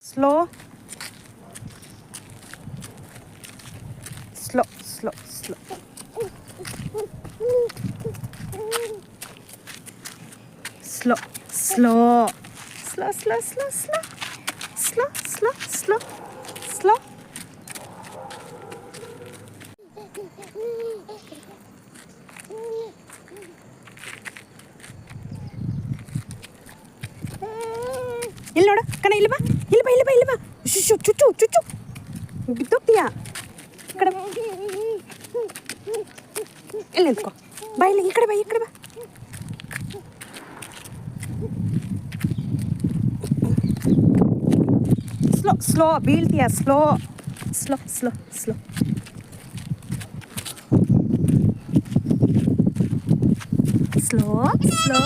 slow slow slow slow slow slow slow slow slow slow slow slow slow ಇಲ್ಲಿ ನೋಡು ಕಣ ಇಲ್ಲಿ ಬಾ ಇಲ್ಲಿ ಬಾ ಇಲ್ಲಿ ಬಾ ಇಲ್ಲಿ ಬಾ ಶುಶು ಚುಚ್ಚು ಚುಚ್ಚು ಬಿದ್ದೋಗ್ತೀಯಾ ಈ ಕಡೆ ಇಲ್ಲಿ ನಿಂತ್ಕೋ ಬಾ ಇಲ್ಲಿ ಈ ಕಡೆ ಬಾ ಈ ಕಡೆ ಬಾ ಸ್ಲೋ ಸ್ಲೋ ಬೀಳ್ತೀಯಾ slow slow slow slow slow slow